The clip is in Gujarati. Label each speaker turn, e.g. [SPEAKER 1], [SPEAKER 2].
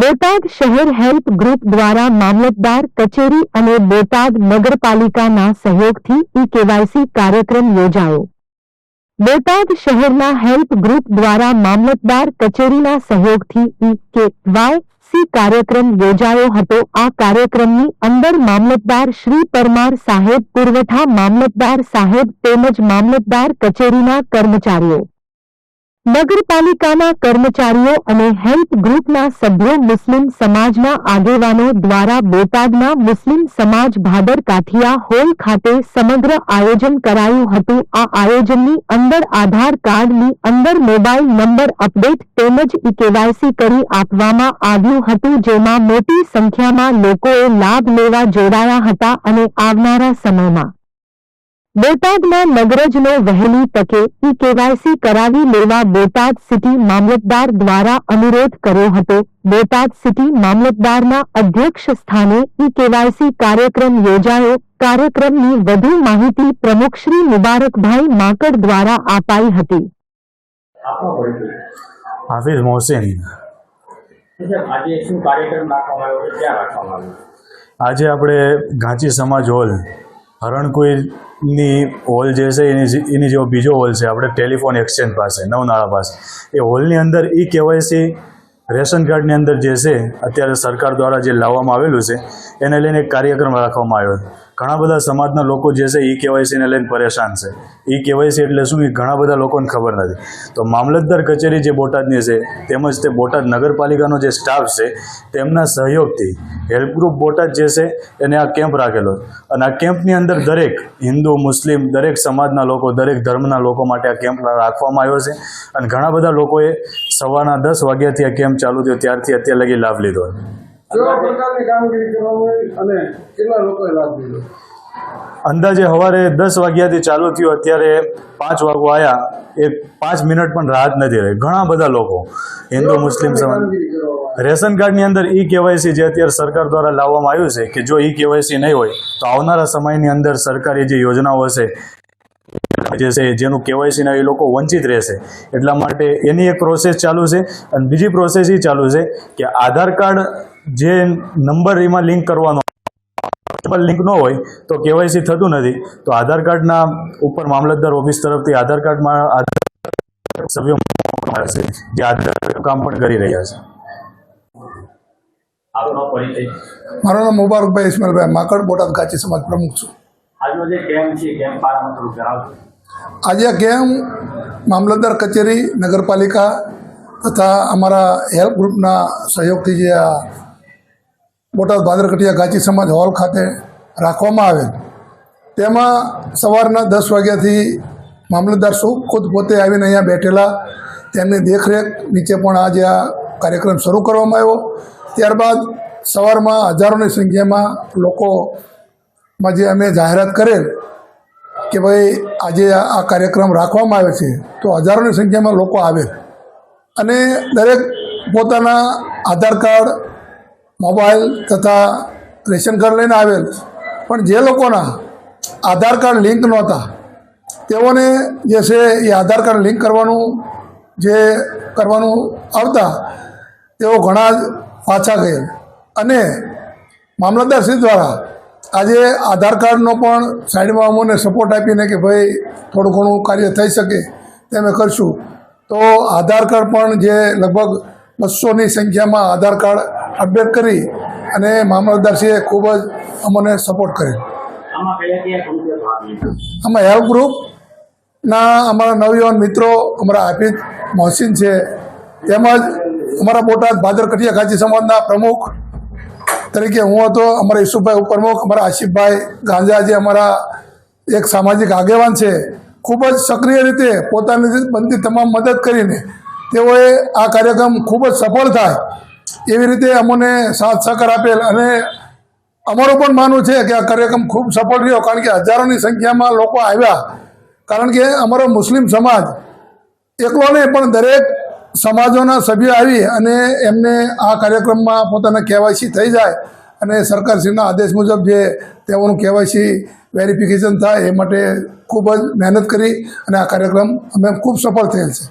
[SPEAKER 1] બોટાદ શહેર હેલ્પ ગ્રુપ દ્વારા મામલતદાર કચેરી અને બોટાદ નગરપાલિકાના સહયોગથી ઈ-કેવાયસી કાર્યક્રમ યોજાયો. બોટાદ શહેરના હેલ્પ ગ્રુપ દ્વારા મામલતદાર કચેરીના સહયોગથી ઈ-કેવાયસી કાર્યક્રમ યોજાયો હતો. આ કાર્યક્રમની અંદર મામલતદાર શ્રી પરમાર સાહેબ, પુરવઠા મામલતદાર સાહેબ તેમજ મામલતદાર કચેરીના કર્મચારીઓ, નગરપાલિકાના કર્મચારીઓ અને હેલ્પ ગ્રુપના સભ્યો, મુસ્લિમ સમાજના આગેવાનો દ્વારા બોટાદના મુસ્લિમ સમાજ ભાદર કાઠિયા હોલ ખાતે સમગ્ર આયોજન કરાયું હતું. આ આયોજનની અંદર આધાર કાર્ડની અંદર મોબાઈલ નંબર અપડેટ તેમજ ઈ-કેવાયસી કરી આપવામાં આવ્યું હતું, જેમાં મોટી સંખ્યામાં લોકોએ લાભ લેવા જોડાયા હતા અને આવનારા સમયમાં બોટાદના નગરજનો વહેલી તકે ઈ-કેવાયસી કરાવી લેવા બોટાદ સિટી મામલતદાર દ્વારા અનુરોધ કર્યો હતો. બોટાદ સિટી મામલતદારના અધ્યક્ષ સ્થાને ઈ-કેવાયસી કાર્યક્રમ યોજાયો. કાર્યક્રમની વધુ માહિતી પ્રમુખ શ્રી મુબારકભાઈ માકડ દ્વારા અપાઈ હતી.
[SPEAKER 2] હાફિઝ મોહસિન.
[SPEAKER 3] આજે શું કાર્યક્રમ રાખવામાં આવ્યો છે, ક્યાં રાખવામાં આવ્યો?
[SPEAKER 2] આજે આપણે ઘાંચી સમાજ હોલ, હરણકુઈની હોલ જે છે એની જેવો બીજો હોલ છે આપણે ટેલિફોન એક્સચેન્જ પાસે, નવનાળા પાસે. એ હોલની અંદર ઈ-કેવાયસી રેશન કાર્ડની અંદર જે છે અત્યારે સરકાર દ્વારા જે લાવવામાં આવેલું છે એને લઈને એક કાર્યક્રમ રાખવામાં આવ્યો હતો. ઘણા બધા સમાજના લોકો જે છે ઈ-કેવાયસીને લઈને પરેશાન છે. ઈ-કેવાયસી એટલે શું એ ઘણા બધા લોકોને ખબર નથી. તો મામલતદાર કચેરી જે બોટાદની છે તેમજ તે બોટાદ નગરપાલિકાનો જે સ્ટાફ છે તેમના સહયોગથી હેલ્પ ગ્રુપ બોટાદ જે છે એને આ કેમ્પ રાખેલો અને આ કેમ્પની અંદર દરેક હિન્દુ, મુસ્લિમ, દરેક સમાજના લોકો, દરેક ધર્મના લોકો માટે આ કેમ્પ રાખવામાં આવ્યો છે અને ઘણા બધા લોકોએ સવારના 10 વાગ્યાથી આ કેમ્પ ચાલુ થયો ત્યારથી અત્યાર લગી લાભ લીધો. અંદાજે સવારે 10 વાગ્યાથી ચાલુ થયું, અત્યારે 5 વાગો આવ્યા, એ 5 મિનિટ પણ રાહત નથી રહી. ઘણા બધા લોકો હિન્દુ, મુસ્લિમ સમાજ રેશન કાર્ડની અંદર ઈ-કેવાયસી જે અત્યારે સરકાર દ્વારા લાવવામાં આવ્યું છે કે જો ઈ-કેવાયસી નહીં હોય તો આવનારા સમયની અંદર સરકારી જે યોજનાઓ હશે જે છે જેનું કેવાયસી ના એ લોકો વંચિત રહેશે. એટલા માટે એની એક પ્રોસેસ ચાલુ છે અને બીજી પ્રોસેસ એ ચાલુ છે કે આધાર કાર્ડ જે નંબર એમાં લિંક કરવાનો લિંક ન હોય તો કેવાયસી થતું નથી. તો આધાર કાર્ડના ઉપર મામલતદાર ઓફિસ તરફથી આધાર કાર્ડમાં સભ્યો છે જે આધાર કામ પણ કરી રહ્યા છે.
[SPEAKER 3] આપનો પરિચય?
[SPEAKER 4] મારું નામ મુબારકભાઈ ઇસ્માઇલભાઈ માકડ, બોટાદ ઘાંચી સમાજ પ્રમુખ છું.
[SPEAKER 3] આજનો જે કેમ્પ છે કેમ્પ બારામાં થોડું જણાવજો.
[SPEAKER 4] આજે કેમ્પ મામલતદાર કચેરી, નગરપાલિકા તથા અમારા હેલ્પ ગ્રુપના સહયોગથી જે આ બોટાદ ભાદરકટિયા ઘાંચી સમાજ હોલ ખાતે રાખવામાં આવેલ, તેમાં સવારના 10 વાગ્યાથી મામલતદાર ખુદ પોતે આવીને અહીંયા બેઠેલા, તેમની દેખરેખ નીચે પણ આજે આ કાર્યક્રમ શરૂ કરવામાં આવ્યો. ત્યારબાદ સવારમાં હજારોની સંખ્યામાં લોકોમાં જે અમે જાહેરાત કરેલ કે ભાઈ આજે આ કાર્યક્રમ રાખવામાં આવે છે, તો હજારોની સંખ્યામાં લોકો આવેલ અને દરેક પોતાના આધાર કાર્ડ, મોબાઈલ તથા રેશન કાર્ડ લઈને આવેલ. પણ જે લોકોના આધાર કાર્ડ લિંક નહોતા તેઓને જે છે એ આધાર કાર્ડ લિંક કરવાનું આવતા તેઓ ઘણા જ પાછા ગયેલ અને મામલતદારશ્રી દ્વારા આજે આધાર કાર્ડનો પણ સાઈડમાં અમને સપોર્ટ આપીને કે ભાઈ થોડું ઘણું કાર્ય થઈ શકે તેમ કરશું. તો આધાર કાર્ડ પણ જે લગભગ 200ની સંખ્યામાં આધાર કાર્ડ અપડેટ કરી અને મામલતદારશ્રીએ ખૂબ જ અમને સપોર્ટ કરેલ. આમાં હેલ્પ ગ્રુપના અમારા નવયુવાન મિત્રો, અમારા હાફિઝ મોહસિન છે, તેમજ અમારા બોટાદ ભાદરકટિયા ઘાંચી સમાજના પ્રમુખ તરીકે હું હતો, અમારા ઈસુભાઈ ઉપપ્રમુખ, અમારા આશિફભાઈ ગાંજા જે અમારા એક સામાજિક આગેવાન છે, ખૂબ જ સક્રિય રીતે પોતાની બનતી તમામ મદદ કરીને તેઓએ આ કાર્યક્રમ ખૂબ જ સફળ થાય એવી રીતે અમને સાથ સહકાર આપેલ અને અમારું પણ માનવું છે કે આ કાર્યક્રમ ખૂબ સફળ રહ્યો, કારણ કે હજારોની સંખ્યામાં લોકો આવ્યા. કારણ કે અમારો મુસ્લિમ સમાજ એકલો નહીં પણ દરેક સમાજોના સભ્યો આવી અને એમને આ કાર્યક્રમમાં પોતાના કેવાયસી થઈ જાય અને સરકારશ્રીના આદેશ મુજબ જે તેઓનું કેવાયસી વેરિફિકેશન થાય એ માટે ખૂબ જ મહેનત કરી અને આ કાર્યક્રમ અમે ખૂબ સફળ થયેલ છે.